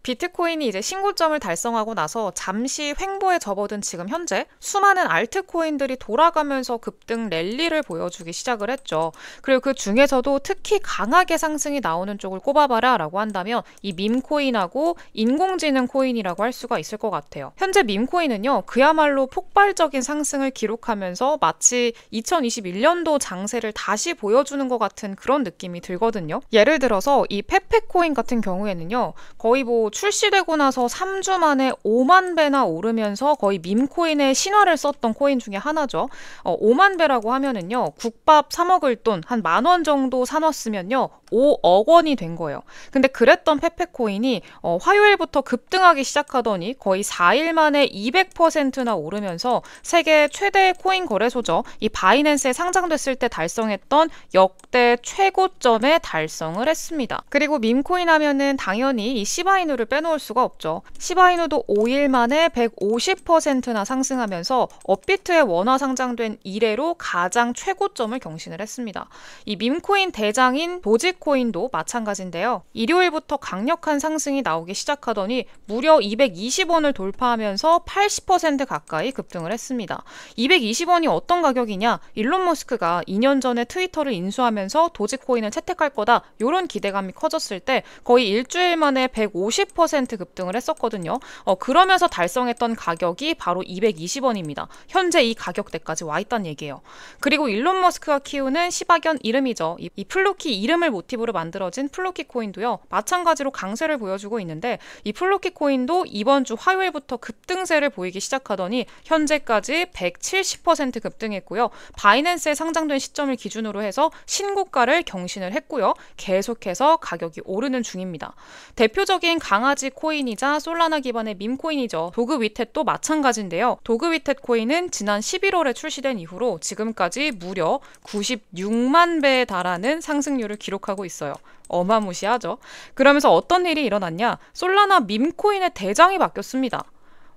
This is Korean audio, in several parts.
비트코인이 이제 신고점을 달성하고 나서 잠시 횡보에 접어든 지금 현재 수많은 알트코인들이 돌아가면서 급등 랠리를 보여주기 시작을 했죠. 그리고 그 중에서도 특히 강하게 상승이 나오는 쪽을 꼽아봐라 라고 한다면 이 밈코인하고 인공지능 코인이라고 할 수가 있을 것 같아요. 현재 밈코인은요, 그야말로 폭발적인 상승을 기록하면서 마치 2021년도 장세를 다시 보여주는 것 같은 그런 느낌이 들거든요. 예를 들어서 이 페페코인 같은 경우에는요, 거의 출시되고 나서 3주 만에 5만 배나 오르면서 거의 밈코인의 신화를 썼던 코인 중에 하나죠. 5만 배라고 하면은요, 국밥 사 먹을 돈 한 10,000원 정도 사놨으면요, 5억 원이 된 거예요. 근데 그랬던 페페코인이 화요일부터 급등하기 시작하더니 거의 4일 만에 200%나 오르면서 세계 최대 코인 거래소죠. 이 바이낸스에 상장됐을 때 달성했던 역대 최고점에 달성을 했습니다. 그리고 밈코인 하면은 당연히 이 시바이누를 빼놓을 수가 없죠. 시바이누도 5일 만에 150%나 상승하면서 업비트에 원화 상장된 이래로 가장 최고점을 경신을 했습니다. 이 밈코인 대장인 도지코인도 마찬가지인데요. 일요일부터 강력한 상승이 나오기 시작하더니 무려 220원을 돌파하면서 80% 가까이 급등을 했습니다. 220원이 어떤 가격이냐? 일론 머스크가 2년 전에 트위터를 인수하면서 도지코인을 채택할 거다, 이런 기대감이 커졌을 때 거의 일주일 만에 150% 급등을 했었거든요. 그러면서 달성했던 가격이 바로 220원입니다. 현재 이 가격대까지 와 있다는 얘기예요. 그리고 일론 머스크가 키우는 시바견 이름이죠. 이 플루키 이름을 모티브로 만들어진 플루키 코인도요, 마찬가지로 강세를 보여주고 있는데, 이 플루키 코인도 이번 주 화요일부터 급등세를 보이기 시작하더니 현재까지 170% 급등했고요. 바이낸스에 상장된 시점을 기준으로 해서 신고가를 경신을 했고요. 계속해서 가격이 오르는 중입니다. 대표적인 강아지 코인이자 솔라나 기반의 밈코인이죠. 도그 위텟도 마찬가지인데요. 도그 위텟 코인은 지난 11월에 출시된 이후로 지금까지 무려 96만 배에 달하는 상승률을 기록하고 있어요. 어마무시하죠. 그러면서 어떤 일이 일어났냐? 솔라나 밈코인의 대장이 바뀌었습니다.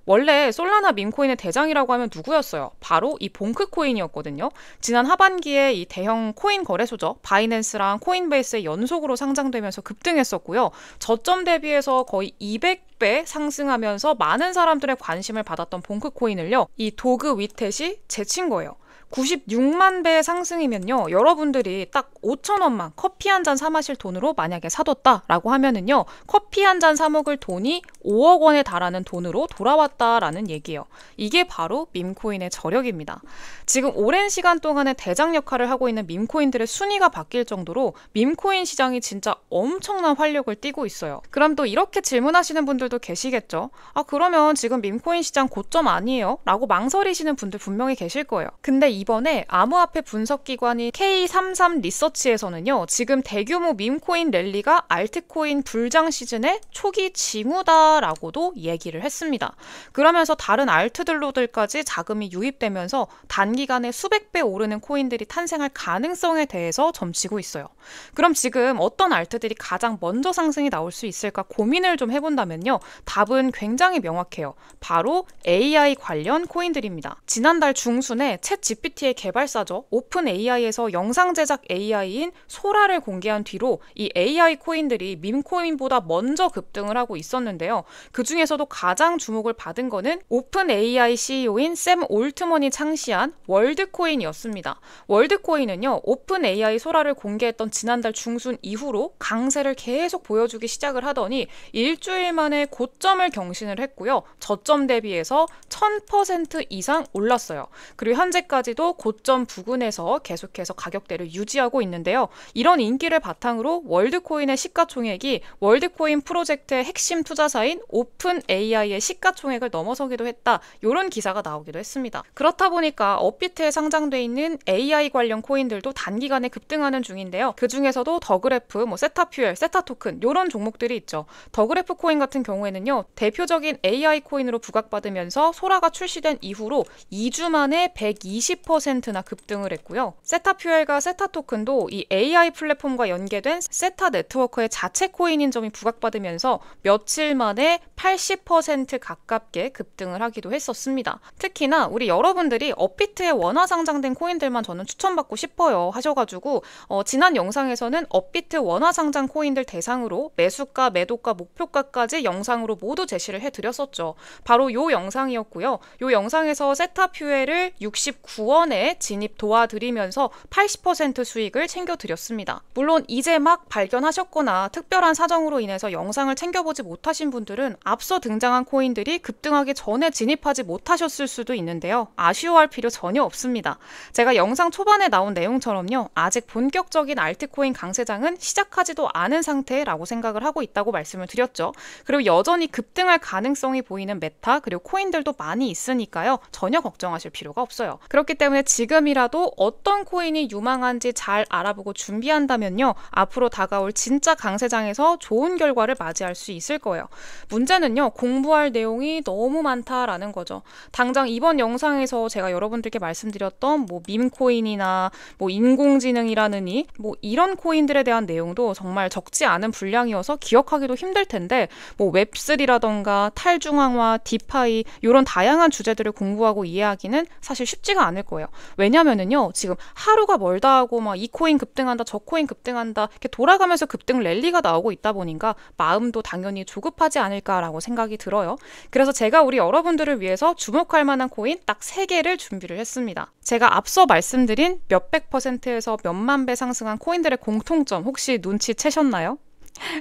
원래 솔라나 밈코인의 대장이라고 하면 누구였어요? 바로 이 봉크코인이었거든요. 지난 하반기에 이 대형 코인 거래소죠, 바이낸스랑 코인베이스에 연속으로 상장되면서 급등했었고요. 저점 대비해서 거의 200배 상승하면서 많은 사람들의 관심을 받았던 봉크코인을요, 이 도그 위텟이 제친 거예요. 96만 배의 상승이면요, 여러분들이 딱 5,000원만 커피 한 잔 사 마실 돈으로 만약에 사뒀다라고 하면은요, 커피 한 잔 사 먹을 돈이 5억 원에 달하는 돈으로 돌아왔다라는 얘기예요. 이게 바로 밈코인의 저력입니다. 지금 오랜 시간 동안의 대장 역할을 하고 있는 밈코인들의 순위가 바뀔 정도로 밈코인 시장이 진짜 엄청난 활력을 띠고 있어요. 그럼 또 이렇게 질문하시는 분들도 계시겠죠. 그러면 지금 밈코인 시장 고점 아니에요? 라고 망설이시는 분들 분명히 계실 거예요. 근데 이번에 암호화폐 분석기관인 K33 리서치에서는요, 지금 대규모 밈코인 랠리가 알트코인 불장 시즌의 초기 징후다라고도 얘기를 했습니다. 그러면서 다른 알트들로들까지 자금이 유입되면서 단기간에 수백 배 오르는 코인들이 탄생할 가능성에 대해서 점치고 있어요. 그럼 지금 어떤 알트들이 가장 먼저 상승이 나올 수 있을까 고민을 좀 해본다면요, 답은 굉장히 명확해요. 바로 AI 관련 코인들입니다. 지난달 중순에 챗 GPT의 개발사죠, 오픈 AI에서 영상 제작 AI인 소라를 공개한 뒤로 이 AI 코인들이 밈코인보다 먼저 급등을 하고 있었는데요. 그 중에서도 가장 주목을 받은 거는 오픈 AI CEO인 샘 올트먼이 창시한 월드코인이었습니다. 월드코인은요, 오픈 AI 소라를 공개했던 지난달 중순 이후로 강세를 계속 보여주기 시작을 하더니 일주일 만에 고점을 경신을 했고요. 저점 대비해서 1000% 이상 올랐어요. 그리고 현재까지도 고점 부근에서 계속해서 가격대를 유지하고 있는데요. 이런 인기를 바탕으로 월드코인의 시가총액이 월드코인 프로젝트의 핵심 투자사인 오픈 AI의 시가총액을 넘어서기도 했다, 이런 기사가 나오기도 했습니다. 그렇다 보니까 업비트에 상장돼 있는 AI 관련 코인들도 단기간에 급등하는 중인데요. 그 중에서도 더그래프, 세타퓨엘, 세타토큰 이런 종목들이 있죠. 더그래프 코인 같은 경우에는요, 대표적인 AI 코인으로 부각받으면서 소라가 출시된 이후로 2주 만에 120% 20%나 급등을 했고요. 세타퓨엘과 세타토큰도 이 AI 플랫폼과 연계된 세타 네트워크의 자체 코인인 점이 부각받으면서 며칠 만에 80% 가깝게 급등을 하기도 했었습니다. 특히나 우리 여러분들이 업비트에 원화 상장된 코인들만 저는 추천받고 싶어요 하셔가지고 지난 영상에서는 업비트 원화 상장 코인들 대상으로 매수가, 매도가, 목표가까지 영상으로 모두 제시를 해드렸었죠. 바로 요 영상이었고요. 요 영상에서 세타퓨엘을 69원에 진입 도와드리면서 80% 수익을 챙겨드렸습니다. 물론 이제 막 발견하셨거나 특별한 사정으로 인해서 영상을 챙겨보지 못하신 분들은 앞서 등장한 코인들이 급등하기 전에 진입하지 못하셨을 수도 있는데요. 아쉬워할 필요 전혀 없습니다. 제가 영상 초반에 나온 내용처럼요. 아직 본격적인 알트코인 강세장은 시작하지도 않은 상태라고 생각을 하고 있다고 말씀을 드렸죠. 그리고 여전히 급등할 가능성이 보이는 메타 그리고 코인들도 많이 있으니까요. 전혀 걱정하실 필요가 없어요. 그렇기 때문에 지금이라도 어떤 코인이 유망한지 잘 알아보고 준비한다면요. 앞으로 다가올 진짜 강세장에서 좋은 결과를 맞이할 수 있을 거예요. 문제는요. 공부할 내용이 너무 많다라는 거죠. 당장 이번 영상에서 제가 여러분들께 말씀드렸던 밈코인이나 인공지능이라느니 이런 코인들에 대한 내용도 정말 적지 않은 분량이어서 기억하기도 힘들 텐데 웹3라던가 탈중앙화, 디파이 이런 다양한 주제들을 공부하고 이해하기는 사실 쉽지가 않을 거예요. 왜냐면은요. 지금 하루가 멀다 하고 이 코인 급등한다, 저 코인 급등한다 이렇게 돌아가면서 급등 랠리가 나오고 있다 보니까 마음도 당연히 조급하지 않을까라고 생각이 들어요. 그래서 제가 우리 여러분들을 위해서 주목할 만한 코인 딱 3개를 준비를 했습니다. 제가 앞서 말씀드린 몇백 %에서 몇만 배 상승한 코인들의 공통점 혹시 눈치채셨나요?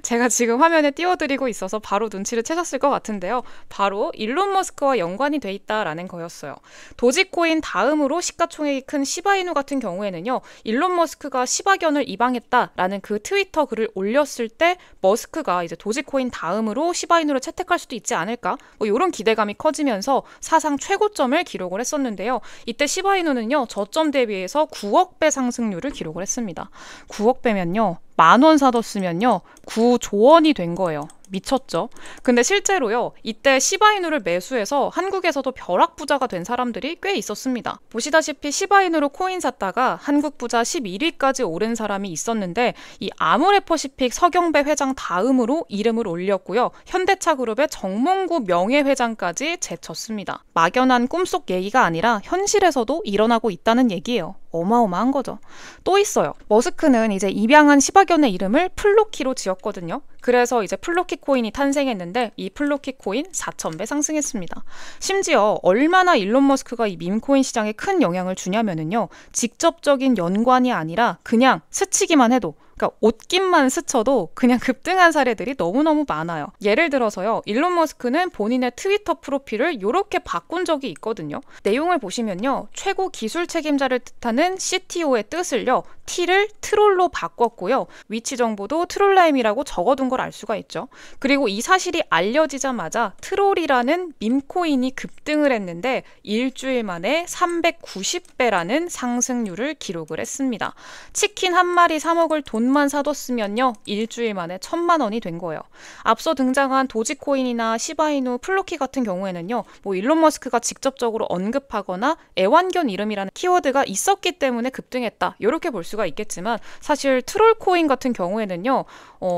제가 지금 화면에 띄워드리고 있어서 바로 눈치를 채셨을 것 같은데요. 바로 일론 머스크와 연관이 돼 있다라는 거였어요. 도지코인 다음으로 시가총액이 큰 시바이누 같은 경우에는요. 일론 머스크가 시바견을 입양했다라는 그 트위터 글을 올렸을 때 머스크가 이제 도지코인 다음으로 시바이누를 채택할 수도 있지 않을까? 이런 기대감이 커지면서 사상 최고점을 기록을 했었는데요. 이때 시바이누는요. 저점 대비해서 9억 배 상승률을 기록을 했습니다. 9억 배면요. 10,000원 사뒀으면요 9조 원이 된 거예요. 미쳤죠? 근데 실제로요. 이때 시바이누를 매수해서 한국에서도 벼락부자가 된 사람들이 꽤 있었습니다. 보시다시피 시바이누로 코인 샀다가 한국부자 11위까지 오른 사람이 있었는데 이 아모레퍼시픽 서경배 회장 다음으로 이름을 올렸고요. 현대차그룹의 정몽구 명예회장까지 제쳤습니다. 막연한 꿈속 얘기가 아니라 현실에서도 일어나고 있다는 얘기예요. 어마어마한 거죠. 또 있어요. 머스크는 이제 입양한 시바견의 이름을 플로키로 지었거든요. 그래서 이제 플로키 코인이 탄생했는데 이 플로키 코인 4,000배 상승했습니다. 심지어 얼마나 일론 머스크가 이 밈코인 시장에 큰 영향을 주냐면은요. 직접적인 연관이 아니라 그냥 스치기만 해도 그러니까 옷깃만 스쳐도 그냥 급등한 사례들이 너무너무 많아요. 예를 들어서요. 일론 머스크는 본인의 트위터 프로필을 이렇게 바꾼 적이 있거든요. 내용을 보시면요. 최고 기술 책임자를 뜻하는 CTO의 뜻을요. T를 트롤로 바꿨고요. 위치 정보도 트롤라임이라고 적어둔 걸 알 수가 있죠. 그리고 이 사실이 알려지자마자 트롤이라는 밈코인이 급등을 했는데 일주일 만에 390배라는 상승률을 기록을 했습니다. 치킨 한 마리 사 먹을 돈만 사뒀으면요. 일주일 만에 1,000만 원이 된 거예요. 앞서 등장한 도지코인이나 시바이누, 플로키 같은 경우에는요. 일론 머스크가 직접적으로 언급하거나 애완견 이름이라는 키워드가 있었기 때문에 급등했다. 이렇게 볼 수가 있겠지만 사실 트롤코인 같은 경우에는요.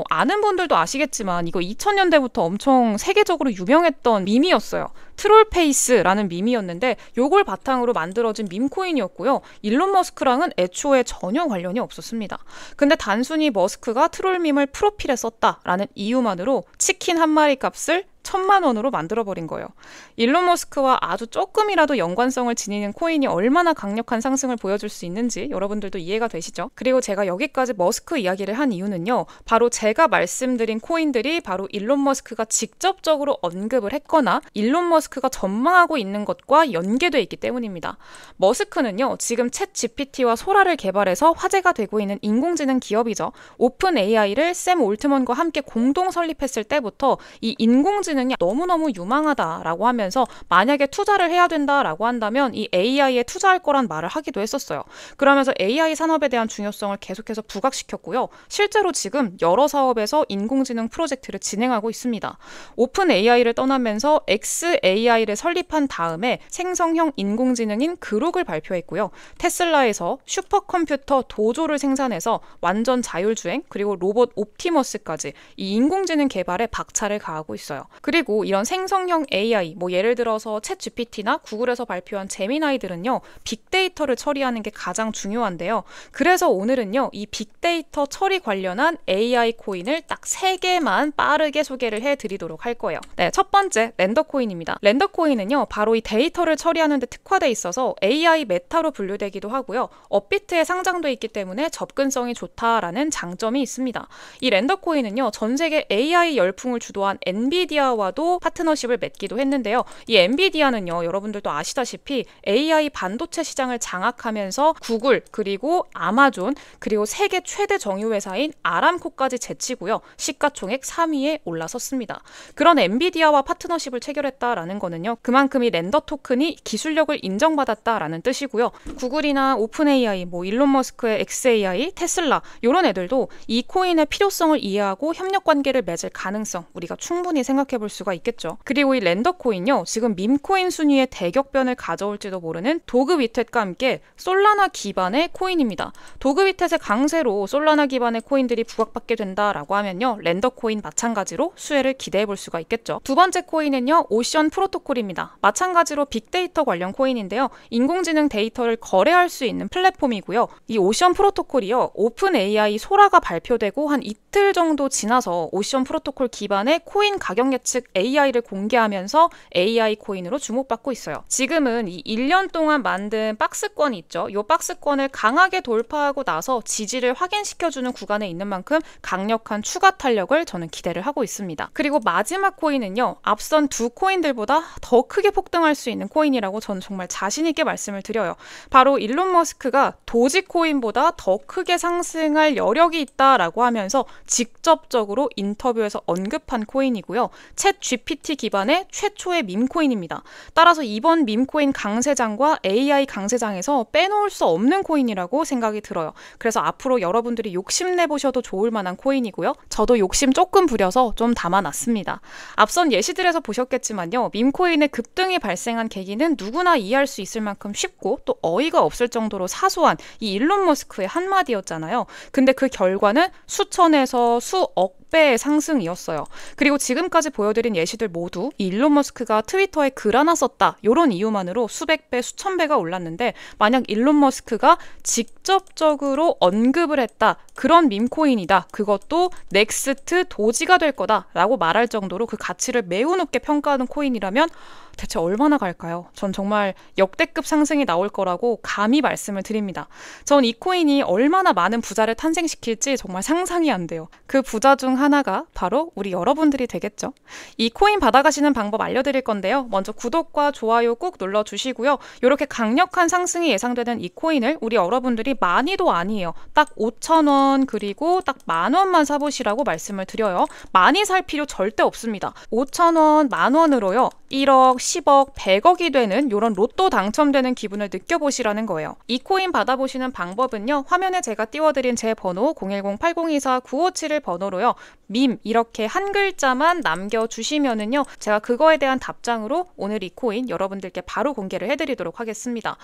아는 분들도 아시겠지만 이거 2000년대부터 엄청 세계적으로 유명했던 밈이었어요. 트롤페이스라는 밈이었는데 요걸 바탕으로 만들어진 밈코인이었고요. 일론 머스크랑은 애초에 전혀 관련이 없었습니다. 근데 단순히 머스크가 트롤 밈을 프로필에 썼다라는 이유만으로 치킨 한 마리 값을 1,000만 원으로 만들어버린 거예요. 일론 머스크와 아주 조금이라도 연관성을 지니는 코인이 얼마나 강력한 상승을 보여줄 수 있는지 여러분들도 이해가 되시죠? 그리고 제가 여기까지 머스크 이야기를 한 이유는요. 바로 제가 말씀드린 코인들이 바로 일론 머스크가 직접적으로 언급을 했거나 일론 머스크가 전망하고 있는 것과 연계돼 있기 때문입니다. 머스크는요. 지금 챗 GPT와 소라를 개발해서 화제가 되고 있는 인공지능 기업이죠. 오픈 AI를 샘 올트먼과 함께 공동 설립했을 때부터 이 인공지능 인공지능이 너무너무 유망하다라고 하면서 만약에 투자를 해야 된다라고 한다면 이 AI에 투자할 거란 말을 하기도 했었어요. 그러면서 AI 산업에 대한 중요성을 계속해서 부각시켰고요. 실제로 지금 여러 사업에서 인공지능 프로젝트를 진행하고 있습니다. 오픈 AI를 떠나면서 xAI를 설립한 다음에 생성형 인공지능인 그록을 발표했고요. 테슬라에서 슈퍼컴퓨터 도조를 생산해서 완전 자율주행 그리고 로봇 옵티머스까지 이 인공지능 개발에 박차를 가하고 있어요. 그리고 이런 생성형 AI, 예를 들어서 챗 GPT나 구글에서 발표한 제미나이들은요, 빅데이터를 처리하는 게 가장 중요한데요. 그래서 오늘은요, 이 빅데이터 처리 관련한 AI 코인을 딱 3개만 빠르게 소개를 해드리도록 할 거예요. 네, 첫 번째 렌더코인입니다. 렌더코인은요, 바로 이 데이터를 처리하는 데 특화돼 있어서 AI 메타로 분류되기도 하고요. 업비트에 상장돼 있기 때문에 접근성이 좋다라는 장점이 있습니다. 이 렌더코인은요, 전 세계 AI 열풍을 주도한 엔비디아와도 파트너십을 맺기도 했는데요. 이 엔비디아는요, 여러분들도 아시다시피 AI 반도체 시장을 장악하면서 구글 그리고 아마존 그리고 세계 최대 정유 회사인 아람코까지 제치고요. 시가총액 3위에 올라섰습니다. 그런 엔비디아와 파트너십을 체결했다라는 거는요, 그만큼 이 렌더 토큰이 기술력을 인정받았다라는 뜻이고요. 구글이나 오픈 AI, 일론 머스크의 xAI, 테슬라 이런 애들도 이 코인의 필요성을 이해하고 협력 관계를 맺을 가능성 우리가 충분히 생각해 볼 수가 있겠죠. 그리고 이 렌더 코인요, 지금 밈코인 순위의 대격변을 가져올지도 모르는 도그 위텟과 함께 솔라나 기반의 코인입니다. 도그 위텟의 강세로 솔라나 기반의 코인들이 부각받게 된다라고 하면요, 렌더 코인 마찬가지로 수혜를 기대해 볼 수가 있겠죠. 두 번째 코인은요, 오션 프로토콜입니다. 마찬가지로 빅데이터 관련 코인인데요. 인공지능 데이터를 거래할 수 있는 플랫폼이고요. 이 오션 프로토콜이요, 오픈 AI 소라가 발표되고 한 이틀 정도 지나서 오션 프로토콜 기반의 코인 가격 예측 AI를 공개하면서 AI 코인으로 주목받고 있어요. 지금은 이 1년 동안 만든 박스권이 있죠. 이 박스권을 강하게 돌파하고 나서 지지를 확인시켜주는 구간에 있는 만큼 강력한 추가 탄력을 저는 기대를 하고 있습니다. 그리고 마지막 코인은요, 앞선 두 코인들보다 더 크게 폭등할 수 있는 코인이라고 저는 정말 자신 있게 말씀을 드려요. 바로 일론 머스크가 도지코인보다 더 크게 상승할 여력이 있다라고 하면서 직접적으로 인터뷰에서 언급한 코인이고요. 챗 GPT 기반의 최초의 밈코인입니다. 따라서 이번 밈코인 강세장과 AI 강세장에서 빼놓을 수 없는 코인이라고 생각이 들어요. 그래서 앞으로 여러분들이 욕심내보셔도 좋을 만한 코인이고요. 저도 욕심 조금 부려서 좀 담아놨습니다. 앞선 예시들에서 보셨겠지만요, 밈코인의 급등이 발생한 계기는 누구나 이해할 수 있을 만큼 쉽고 또 어이가 없을 정도로 사소한 이 일론 머스크의 한마디였잖아요. 근데 그 결과는 수천에서 수억 배의 상승이었어요. 그리고 지금까지 보여드린 예시들 모두 이 일론 머스크가 트위터에 글 하나 썼다 이런 이유만으로 수백 배, 수천 배가 올랐는데, 만약 일론 머스크가 직접적으로 언급을 했다, 그런 밈코인이다, 그것도 넥스트 도지가 될 거다 라고 말할 정도로 그 가치를 매우 높게 평가하는 코인이라면 대체 얼마나 갈까요? 전 정말 역대급 상승이 나올 거라고 감히 말씀을 드립니다. 전 이 코인이 얼마나 많은 부자를 탄생시킬지 정말 상상이 안 돼요. 그 부자 중 하나가 바로 우리 여러분들이 되겠죠. 이 코인 받아가시는 방법 알려드릴 건데요. 먼저 구독과 좋아요 꾹 눌러주시고요. 이렇게 강력한 상승이 예상되는 이 코인을 우리 여러분들이 많이도 아니에요. 딱 5,000원 그리고 딱 10,000원만 사보시라고 말씀을 드려요. 많이 살 필요 절대 없습니다. 5,000원, 10,000원으로요. 1억, 10억, 100억이 되는 이런 로또 당첨되는 기분을 느껴보시라는 거예요. 이 코인 받아보시는 방법은요, 화면에 제가 띄워드린 제 번호 010-8024-9571 번호로요, 밈 이렇게 한 글자만 남겨주시면은요, 제가 그거에 대한 답장으로 오늘 이 코인 여러분들께 바로 공개를 해드리도록 하겠습니다.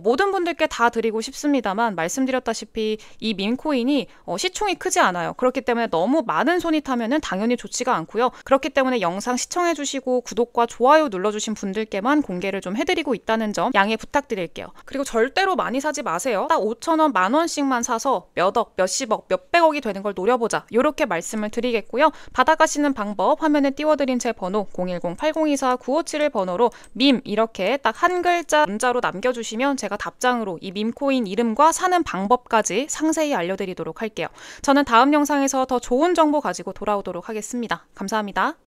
모든 분들께 다 드리고 싶습니다만 말씀드렸다시피 이 밈 코인이 시총이 크지 않아요. 그렇기 때문에 너무 많은 손이 타면은 당연히 좋지가 않고요. 그렇기 때문에 영상 시청해주시고 구독과 좋아요 눌러주신 분들께만 공개를 좀 해드리고 있다는 점 양해 부탁드릴게요. 그리고 절대로 많이 사지 마세요. 딱 5,000원, 10,000원씩만 사서 몇억, 몇십억, 몇백억이 되는 걸 노려보자, 이렇게 말씀을 드리겠고요. 받아가시는 방법 화면에 띄워드린 제 번호 010-8024-9571 번호로 밈 이렇게 딱 한 글자 문자로 남겨주시면 제가 답장으로 이 밈코인 이름과 사는 방법까지 상세히 알려드리도록 할게요. 저는 다음 영상에서 더 좋은 정보 가지고 돌아오도록 하겠습니다. 감사합니다.